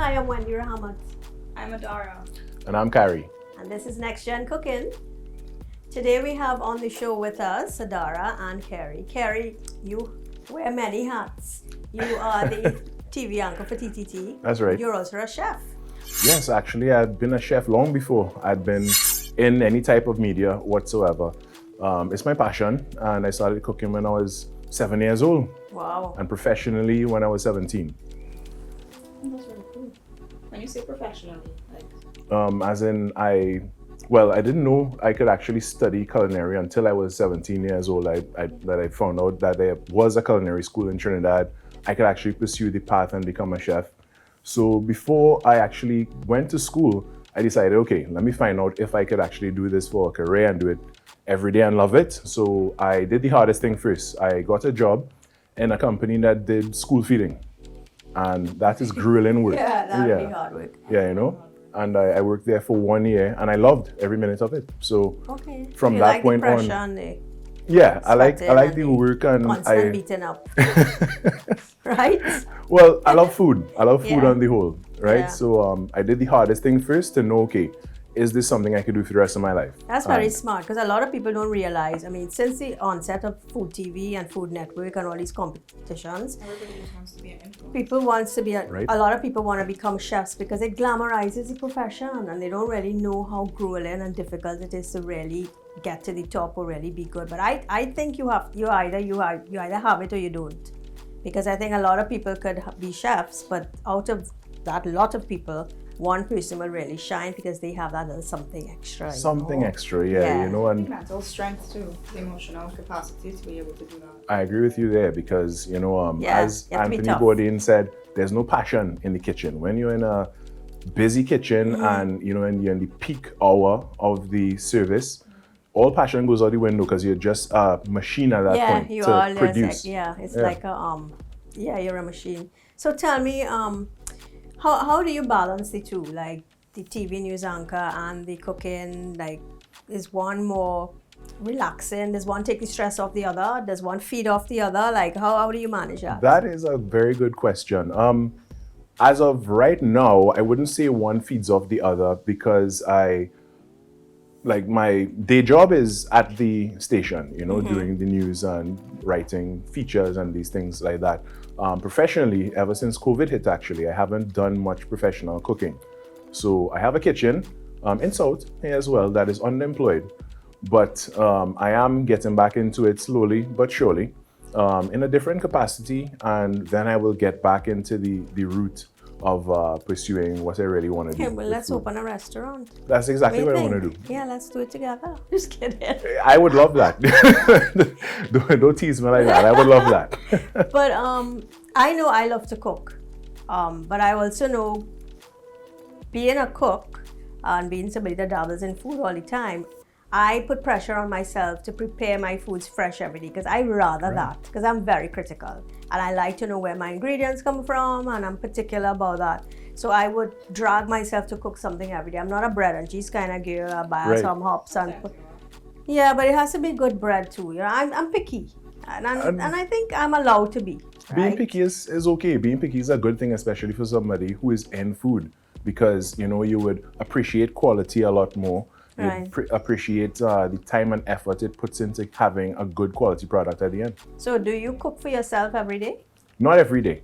Hi, I'm Wendy Rahamat. I'm Adara. And I'm Khary. And this is Next Gen Cooking. Today we have on the show with us Adara and Khary. Khary, you wear many hats. You are the TV anchor for TTT. That's right. You're also a chef. Yes, actually, I'd been a chef long before I'd been in any type of media whatsoever. It's my passion, and I started cooking when I was 7 years old. Wow. And professionally when I was 17. That's really cool. When you say professionally, like... As in, I didn't know I could actually study culinary until I was 17 years old. I found out that there was a culinary school in Trinidad. I could actually pursue the path and become a chef. So before I actually went to school, I decided, okay, let me find out if I could actually do this for a career and do it every day and love it. So I did the hardest thing first. I got a job in a company that did school feeding. And that is grueling work. Yeah, that would be hard work. Yeah, you know. And I worked there for 1 year and I loved every minute of it. So okay. From you that like point the pressure on. And the yeah, I like the work and constant beating up. Right? Well, I love food. I love food Yeah. on the whole, right? Yeah. So I did the hardest thing first to know, okay, is this something I could do for the rest of my life? That's very smart because a lot of people don't realize. I mean, since the onset of Food TV and Food Network and all these competitions, Everybody just wants to be an influencer. people wants to be Right. a lot of people want to become chefs because it glamorizes the profession and they don't really know how grueling and difficult it is to really get to the top or really be good. But I think you either have it or you don't, because I think a lot of people could be chefs, but out of that lot of people, one person will really shine because they have that little something extra. Something extra, yeah, you know, and Mental strength too, the emotional capacity to be able to do that. I agree with you there because, you know, Yeah, as you have to be Anthony tough. Bourdain said, there's no passion in the kitchen. When you're in a busy kitchen and, you know, and you're in the peak hour of the service, all passion goes out the window because you're just a machine at that point you to are. produce. It's like a you're a machine. So tell me, how do you balance the two, like the TV news anchor and the cooking? Like, is one more relaxing? Does one take the stress off the other? Does one feed off the other? Like, how do you manage that? That is a very good question. As of right now, I wouldn't say one feeds off the other because my day job is at the station, you know, doing the news and writing features and these things like that. Professionally, ever since COVID hit, actually, I haven't done much professional cooking. So I have a kitchen in South here as well that is unemployed, but I am getting back into it slowly but surely in a different capacity, and then I will get back into the route of pursuing what I really want to do. Okay, well, with let's food. open a restaurant. That's exactly what I think? want to do. Yeah, let's do it together. Just kidding. I would love that. Don't tease me like that. I would love that. But I know I love to cook, but I also know being a cook and being somebody that dabbles in food all the time, I put pressure on myself to prepare my foods fresh every day because I rather that, because I'm very critical and I like to know where my ingredients come from and I'm particular about that. So I would drag myself to cook something every day. I'm not a bread and cheese kind of girl. I buy some hops and yeah, but it has to be good bread too. You know, I'm picky, and I think I'm allowed to be. Being Right? picky is okay. Being picky is a good thing, especially for somebody who is in food, because you know you would appreciate quality a lot more. You Right. appreciate the time and effort it puts into having a good quality product at the end. So do you cook for yourself every day? Not every day.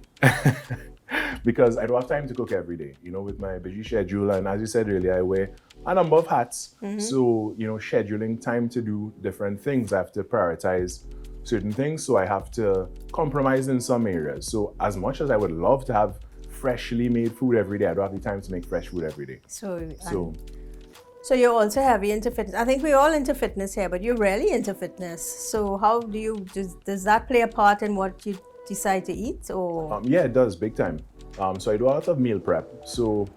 Because I don't have time to cook every day, you know, with my busy schedule. And as you said earlier, I wear a number of hats. So, you know, scheduling time to do different things, I have to prioritize certain things. So I have to compromise in some areas. So as much as I would love to have freshly made food every day, I don't have the time to make fresh food every day. So you're also heavy into fitness. I think we're all into fitness here, but you're really into fitness. So how do you, does that play a part in what you decide to eat or? Yeah, it does, big time. So I do a lot of meal prep. So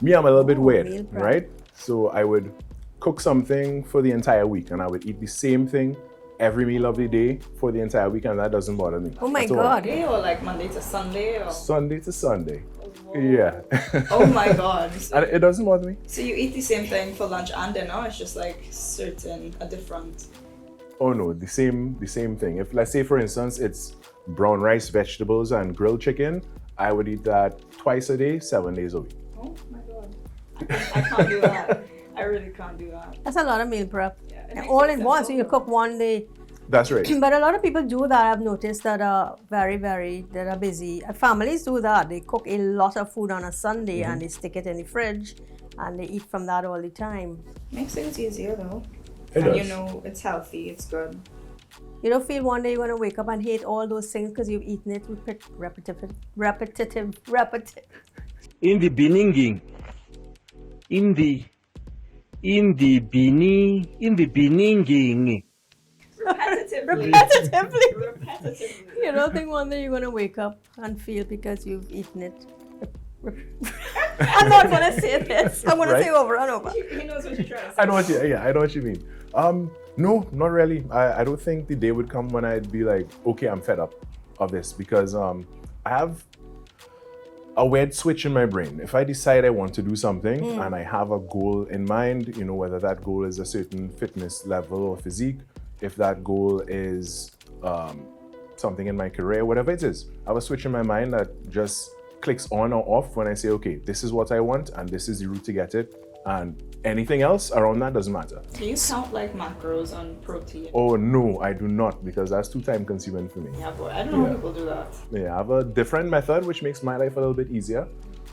me, I'm a little bit meal weird, prep. right? So I would cook something for the entire week and I would eat the same thing every meal of the day for the entire week, and that doesn't bother me. Oh my at all. God. Day or like Monday to Sunday or? Sunday to Sunday. Yeah. Oh my God. And it doesn't bother me. So you eat the same thing for lunch and dinner? It's just like a different. Oh no, the same thing. If let's say for instance it's brown rice, vegetables, and grilled chicken, I would eat that twice a day, 7 days a week. Oh my god. I can't do that. I really can't do that. That's a lot of meal prep. Yeah, it And makes all it in one, so simple, you though. cook one day. That's right. But a lot of people do that. I've noticed that are that are busy. Families do that. They cook a lot of food on a Sunday and they stick it in the fridge and they eat from that all the time. Makes things easier though. It And does. you know it's healthy, it's good. You don't feel one day you're gonna wake up and hate all those things because you've eaten it repetitive. In the beginning, in the beginning. Repetitively. Repetitively. You don't think one day you're gonna wake up and feel because you've eaten it. I'm not gonna say this. I'm gonna Right? say over and over. He knows what you're trying to say. I know what you mean. No, not really. I don't think the day would come when I'd be like, okay, I'm fed up of this because I have a weird switch in my brain. If I decide I want to do something and I have a goal in mind, you know, whether that goal is a certain fitness level or physique, if that goal is something in my career, whatever it is, I have a switch in my mind that just clicks on or off when I say, okay, this is what I want and this is the route to get it. And anything else around that doesn't matter. Do you count like macros on protein? Oh no, I do not because that's too time consuming for me. Yeah, boy. I don't know how people do that. Yeah, I have a different method which makes my life a little bit easier.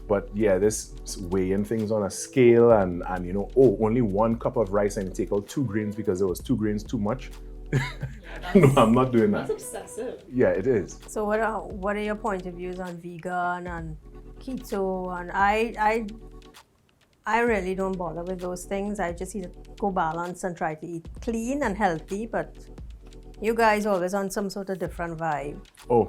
But yeah, this weighing things on a scale and you know, only 1 cup of rice and you take out 2 grains because there was 2 grains too much. No, I'm not doing That's that. obsessive. Yeah, it is. So what are your point of views on vegan and keto? And I really don't bother with those things. I just go balance and try to eat clean and healthy. But you guys always on some sort of different vibe. Oh,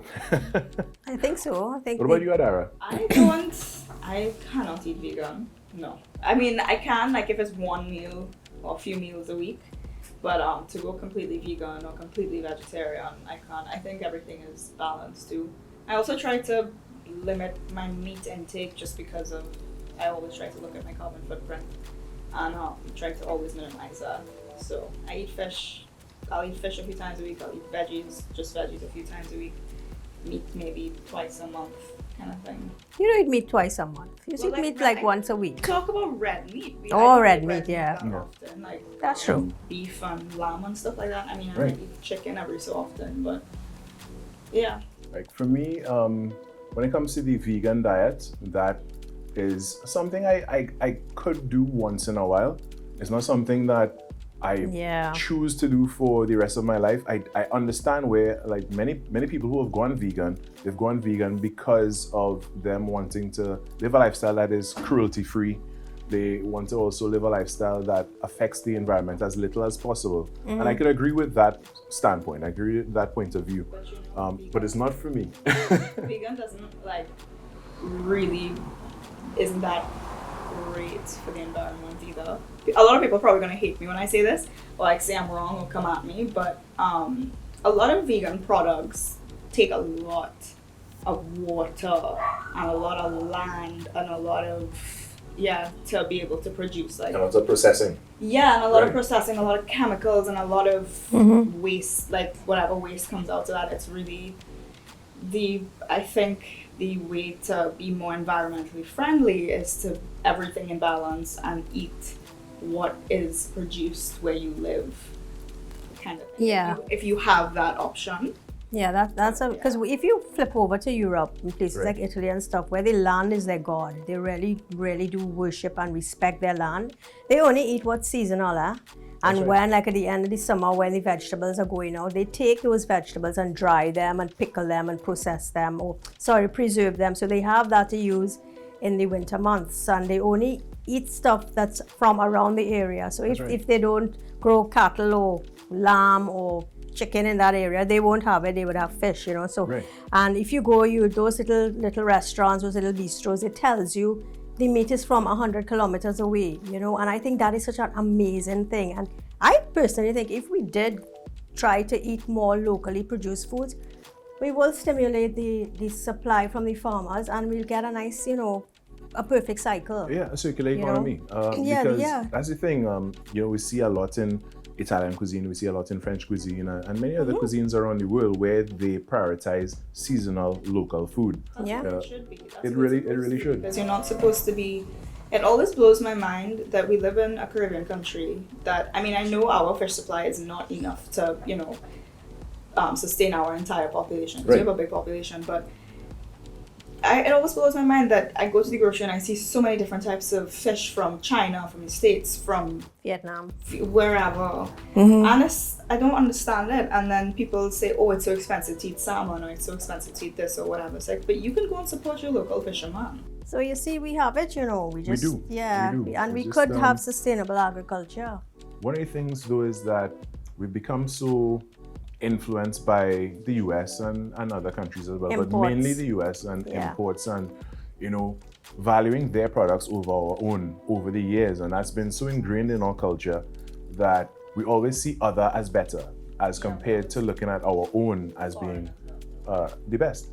I think so. I think. what about you, Adara? I cannot eat vegan. No. I mean, I can, like, if it's one meal or a few meals a week. But to go completely vegan or completely vegetarian, I can't. I think everything is balanced too. I also try to limit my meat intake just because of, I always try to look at my carbon footprint and try to always minimize that. So I eat fish. I'll eat fish a few times a week. I'll eat veggies a few times a week. Meat maybe twice a month, kind of thing. You don't eat meat twice a month. You Well, eat like meat red- like once a week. Talk about red meat. Oh, I don't red eat meat, yeah. that often, like That's true. beef and lamb and stuff like that. I mean, I Right. might eat chicken every so often, but yeah. Like for me, when it comes to the vegan diet, that is something I could do once in a while. It's not something that I Yeah. choose to do for the rest of my life. I understand where like many people who have gone vegan, they've gone vegan because of them wanting to live a lifestyle that is cruelty free. They want to also live a lifestyle that affects the environment as little as possible. And I could agree with that standpoint. I agree with that point of view. But you know, But it's not for me. vegan doesn't like really isn't that great for the environment either. A lot of people are probably gonna hate me when I say this, or like say I'm wrong or come at me, but a lot of vegan products take a lot of water and a lot of land and a lot of to be able to produce like And also processing. yeah, and a lot of Right. processing, a lot of chemicals, and a lot of waste, like whatever waste comes out of that. It's really I think the way to be more environmentally friendly is to everything in balance and eat what is produced where you live, kind of thing. Yeah. If you have that option. Yeah, that's because if you flip over to Europe and places Right. like Italy and stuff where the land is their god, they really do worship and respect their land. They only eat what's seasonal, and right. when like at the end of the summer when the vegetables are going out, they take those vegetables and dry them and pickle them and process them preserve them, so they have that to use in the winter months, and they only eat stuff that's from around the area. So That's right. if they don't grow cattle or lamb or chicken in that area, they won't have it. They would have fish, so Right. and if you go those little restaurants, those little bistros, it tells you the meat is from 100 kilometers away, and I think that is such an amazing thing. And I personally think if we did try to eat more locally produced foods, we will stimulate the supply from the farmers and we'll get a nice, a perfect cycle. Yeah, a circular You know? economy. Yeah, Because yeah. that's the thing. We see a lot in Italian cuisine, we see a lot in French cuisine, and many other cuisines around the world where they prioritize seasonal local food. Yeah. It should be. That's It what it's really supposed to be, should. because you're not supposed to be. It always blows my mind that we live in a Caribbean country that, I mean, I know our fish supply is not enough to, sustain our entire population, because we have a big population, but it always blows my mind that I go to the grocery and I see so many different types of fish from China, from the States, from Vietnam. wherever. Mm-hmm. And I don't understand it. And then people say, oh, it's so expensive to eat salmon, or it's so expensive to eat this, or whatever. It's like, but you can go and support your local fisherman. So you see, we have it, We just, do. Yeah. We do. And we It's could just, have sustainable agriculture. One of the things, though, is that we've become so influenced by the US and other countries as well, Imports. but mainly the US and Yeah. imports, and valuing their products over our own over the years. And that's been so ingrained in our culture that we always see other as better as compared to looking at our own as being the best.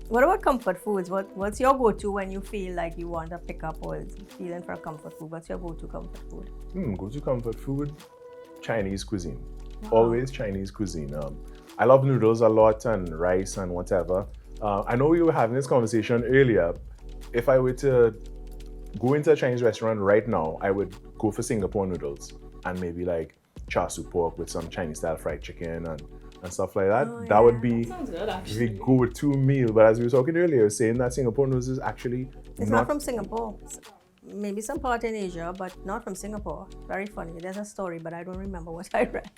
What about comfort foods? What's your go-to when you feel like you want to pick up or feeling for a comfort food? What's your go-to comfort food? Go-to comfort food, Chinese cuisine. Always Chinese cuisine. I love noodles a lot and rice and whatever. I know we were having this conversation earlier. If I were to go into a Chinese restaurant right now, I would go for Singapore noodles and maybe like char siu pork with some Chinese style fried chicken and stuff like that. That would be Sounds good, the actually. go-to meal. But as we were talking earlier, saying that Singapore noodles is actually It's not from Singapore. Maybe some part in Asia, but not from Singapore. Very funny. There's a story, but I don't remember what I read.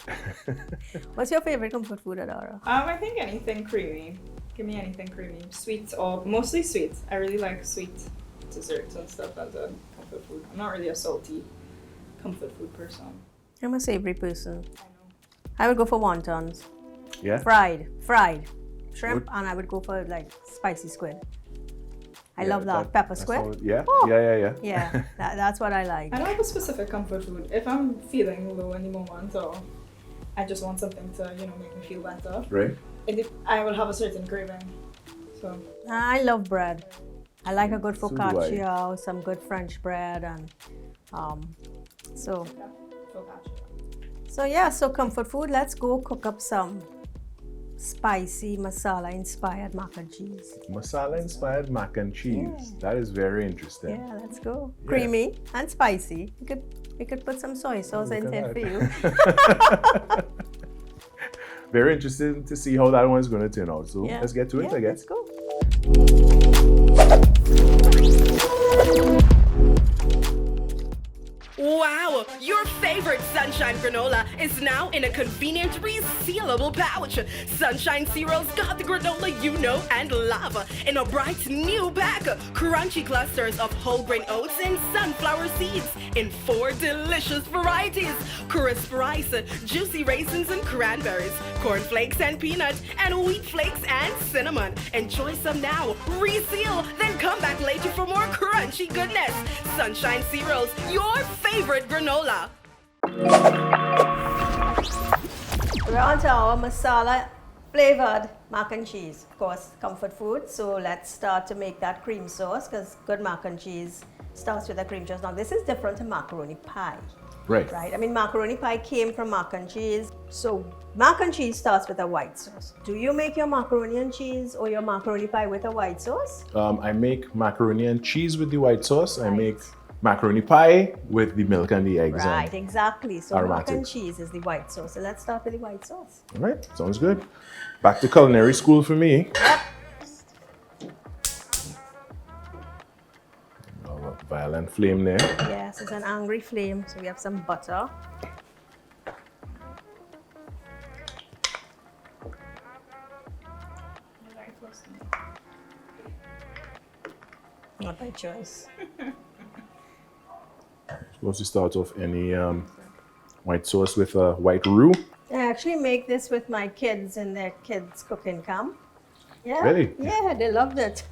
What's your favorite comfort food, Adara? I think anything creamy. Give me anything creamy. Sweet, or mostly sweet. I really like sweet desserts and stuff as a comfort food. I'm not really a salty comfort food person. I'm a savory person. I know. I would go for wontons. Yeah. Fried shrimp, and I would go for like spicy squid. I love that. Pepper squid. Yeah. Oh. Yeah. Yeah, that's what I like. I don't have a specific comfort food. If I'm feeling low in the moment, or I just want something to, make me feel better, Right. I will have a certain craving. So I love bread. I like a good So do I. focaccia, some good French bread, and so comfort food. Let's go cook up some spicy masala inspired mac and cheese. Masala inspired mac and cheese. Yeah. That is very interesting. Yeah, let's go. Yeah. Creamy and spicy. We could put some soy sauce Look in at it for that. you. Very interested to see how that one's going to turn out. So Yeah. let's get to it, I guess. Let's go. Wow, your favorite Sunshine granola is now in a convenient resealable pouch. Sunshine cereals got the granola you know and love in a bright new bag. Crunchy clusters of whole grain oats and sunflower seeds in 4 delicious varieties. Crisp rice, juicy raisins and cranberries, cornflakes and peanut, and wheat flakes and cinnamon. Enjoy some now, reseal, then come back later for more crunchy goodness. Sunshine cereals, your favorite granola. We're on to our masala flavored mac and cheese. Of course, comfort food. So let's start to make that cream sauce, because good mac and cheese starts with a cream sauce. Now this is different to macaroni pie. Right. Right? I mean, macaroni pie came from mac and cheese. So mac and cheese starts with a white sauce. Do you make your macaroni and cheese or your macaroni pie with a white sauce? I make macaroni and cheese with the white sauce. I make macaroni pie with the milk and the eggs. Right, exactly. So aromatic. mac and cheese is the white sauce. So let's start with the white sauce. All right, sounds good. Back to culinary school for me. Oh, a violent flame there. Yes, it's an angry flame. So we have some butter. Not by choice. Supposed to start off any white sauce with a white roux. I actually make this with my kids in their kids' cooking camp. Yeah. Really? Yeah, they loved it.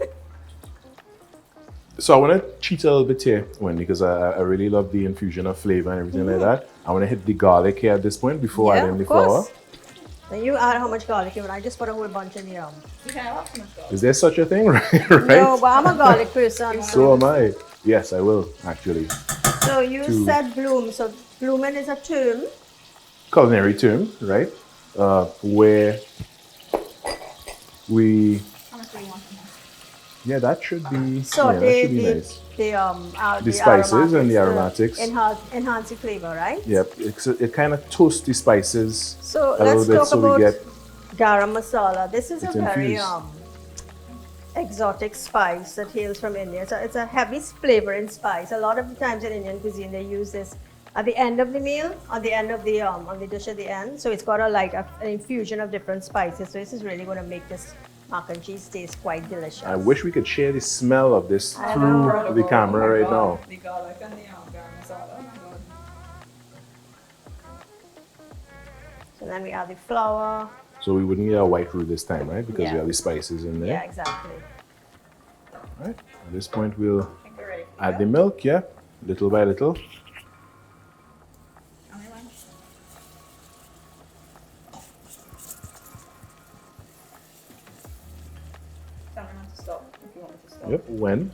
So I want to cheat a little bit here, Wendy, because I really love the infusion of flavor and everything like that. I want to hit the garlic here at this point before adding the of course. flour. Then you add how much garlic you want. I just put a whole bunch in here. Is there such a thing, right? No, but I'm a garlic person. So am I. Yes, I will, actually. So you said bloom. So blooming is a term. culinary term, right? Where we, How much do you want in here? yeah, that should be Saute nice. the Spices and the aromatics. Enhance the flavor, right? Yep, it kind of toasts the spices So a little let's bit, talk so about we get garam masala. This is a it very infused. exotic spice that hails from India. So it's a heavy flavoring spice. A lot of the times in Indian cuisine, they use this at the end of the meal, at the end of the on the dish at the end. So it's got an infusion of different spices. So this is really going to make this mac and cheese taste quite delicious. I wish we could share the smell of this I through know. the camera right now. The garlic and the garam masala. Oh my god. So then we add the flour. So we wouldn't get a white roux this time, right? Because we Yeah. have the spices in there. Yeah, exactly. All right. At this point, we'll I think we're ready for add that. the milk, yeah, little by little. Only one. Tell me when to stop if you want me to stop. Yep. When?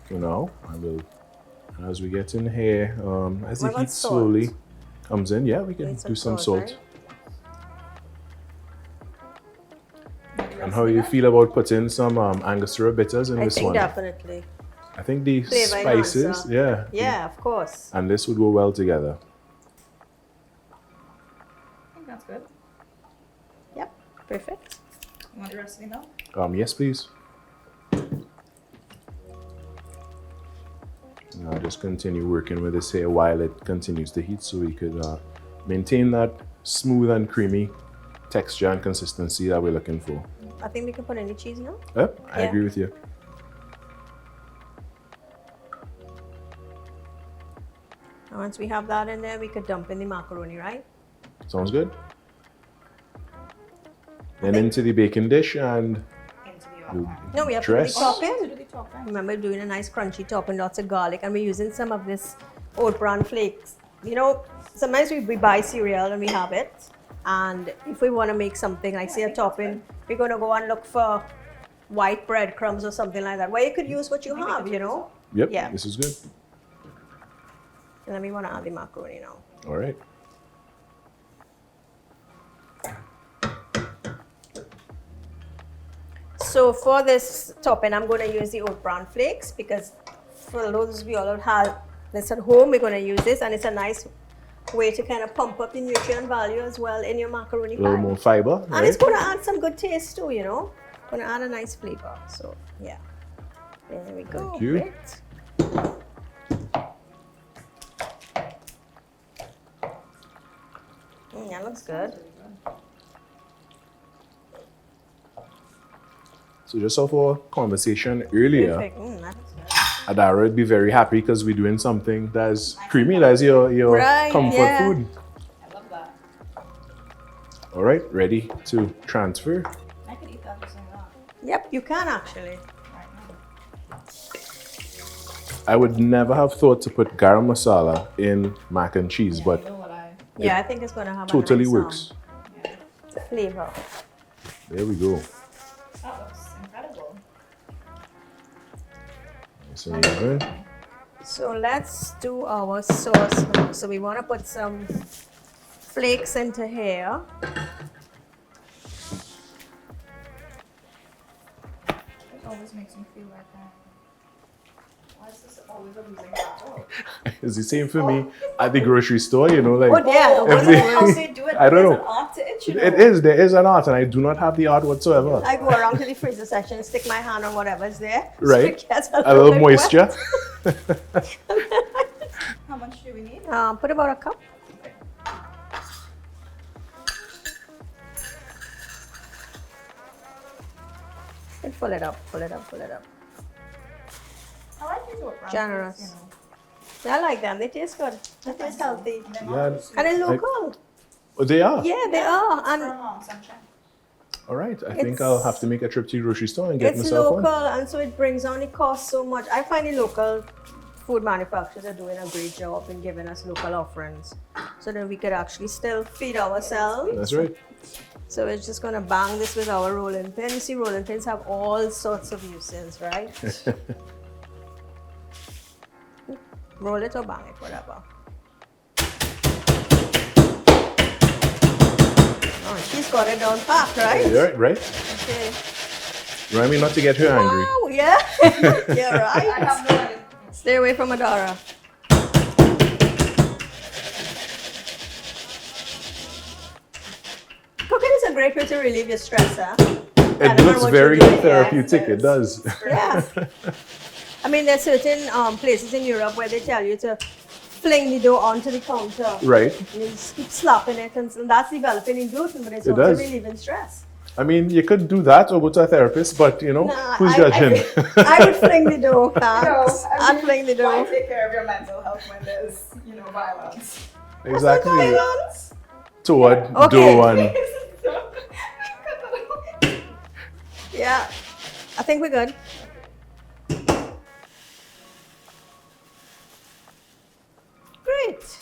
So now I will, as we get in here, as the What about heat salt? slowly comes in, yeah, we can Need do some salt, salt. Maybe And rest how of you that? feel about putting some Angostura bitters in I this think one? definitely. I think the Flavor spices, enhancer. yeah, Yeah, of course. and this would go well together. I think that's good. Yep, perfect. You want the rest of the milk? Yes, please. Now just continue working with this here while it continues to heat, so we could maintain that smooth and creamy texture and consistency that we're looking for. I think we can put any cheese now. Yep, I Yeah. agree with you. And once we have that in there, we could dump in the macaroni, right? Sounds good. Then into the baking dish and Into the we'll oven. No, we have dress. to do the topping. Do the topping. Remember doing a nice crunchy topping, lots of garlic, and we're using some of this oat bran flakes. You know, sometimes we buy cereal and we have it, and if we want to make something like say a topping, we're going to go and look for white breadcrumbs or something like that, where you could use what you have, you know? Yep, Yeah. this is good. And then we want to add the macaroni now. All right. So for this topping, I'm going to use the oat bran flakes because for those of you all who have this at home, we're going to use this, and it's a nice way to kind of pump up the nutrient value as well in your macaroni A little pie. more fiber, And it's right? going to add some good taste too, you know. Going to add a nice flavor. So yeah, there we go. Thank you. Great. That looks good. So just off our conversation earlier, Perfect. That looks good. Adara would be very happy because we're doing something that's creamy, that's your Right, comfort yeah. food. I love that. All right, ready to transfer. I could eat that just like that Yep, you can actually. right now. I would never have thought to put garam masala in mac and cheese, Yeah, but you know what I... Yeah, I think it's going to have totally a nice, works. Yeah. flavor. There we go. That looks incredible. Nice and even. So let's do our sauce now. So we want to put some flakes into here. It always makes me feel like why is this always a losing battle? It's the same for me at the grocery store, you know, like Oh, yeah. Oh, If is it how they- they do it? I don't There's know. an art to it, you know? it is, there is an art, and I do not have the art whatsoever. I go around to the freezer section and stick my hand on whatever's there. So Right. it gets A little bit moisture. wet. How much do we need? Put about a cup. And fill it up, fill it up, fill it up. I like these oat bran Generous. flakes, you know. I like them. They taste good. They taste healthy. And they're Yeah. not too And they're sweet. local. Oh, they are. Yeah, they are. From And Sunshine. All right, I think It's- I'll have to make a trip to the grocery store and get it's myself local, one. and so it brings down the cost so much. I find the local food manufacturers are doing a great job in giving us local offerings, so that we could actually still feed ourselves. That's right. So we're just gonna bang this with our rolling pin. You see, rolling pins have all sorts of uses, right? Roll it or bang it, whatever. Oh, she's got it down pat, right? You're right. Okay. Remind me not to get her angry. Oh, yeah. You're right. I have no idea. Stay away from Adara. Cooking is a great way to relieve your stress, huh? It looks very therapeutic. It does. Yeah. I mean, there's certain places in Europe where they tell you to fling the dough onto the counter. Right. And you just keep slapping it, and that's developing in gluten, but it's It also does. relieving stress. I mean, you could do that or go to a therapist, but you know, Nah, who's judging? I would fling the dough, Kharys. I I'd mean, fling the why dough. take care of your mental health when there's, violence? Exactly. Violence. Toward Okay. dough and Yeah, I think we're good. Great.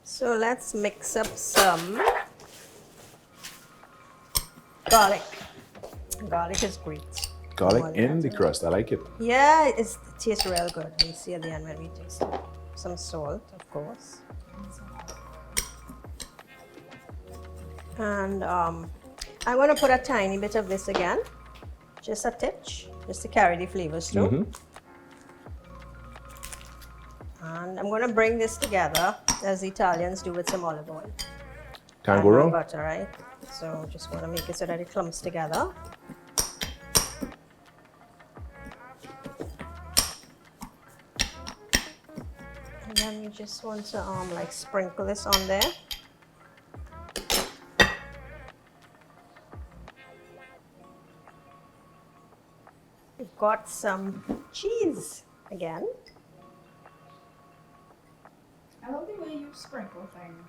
So let's mix up some garlic. Garlic is great. garlic in the crust. I like it. Yeah, it tastes real good. We'll see at the end when we taste it. Some salt, of course. And I'm going to put a tiny bit of this again. Just a touch, just to carry the flavors through. Mm-hmm. And I'm going to bring this together as the Italians do with some olive oil. Can't And go wrong. butter, right? So just want to make it so that it clumps together. And then you just want to like sprinkle this on there. We've got some cheese again. I love the way you sprinkle things.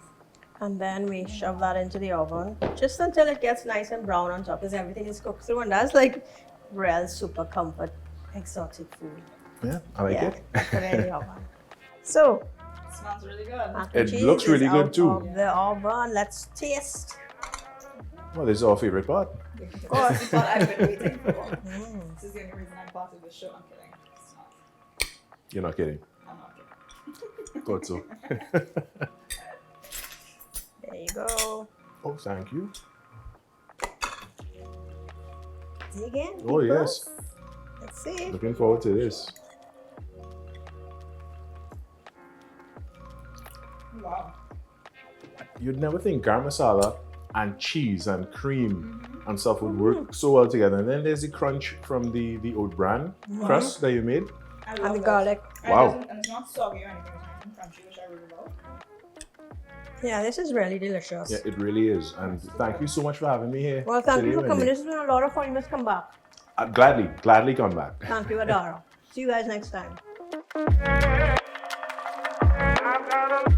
And then we shove that into the oven just until it gets nice and brown on top, because everything is cooked through, and that's like real super comfort exotic food. Yeah, I like it. Put it in the oven. So It smells really good. mac and It cheese looks really is good out too. of the oven. Let's taste. Well, this is our favorite part. Of course. This is what I've been waiting for. This is the only reason I'm part of the show. I'm kidding. It's not. You're not kidding. I'm not kidding. Thought so. There you go. Oh, thank you. See again? Oh, people? yes. Let's see. Looking forward to this. Wow. You'd never think garam masala and cheese and cream and stuff would work so well together. And then there's the crunch from the oat bran crust that you made. I And love the that. garlic. And Wow. it doesn't- And it's not soggy or anything. It's nice and crunchy, which I really love. Yeah, this is really delicious. Yeah, it really is. And thank you so much for having me here. Well, thank you today, for coming. Wendy. This has been a lot of fun. You must come back. Gladly come back. Thank you, Adara. See you guys next time. I've got a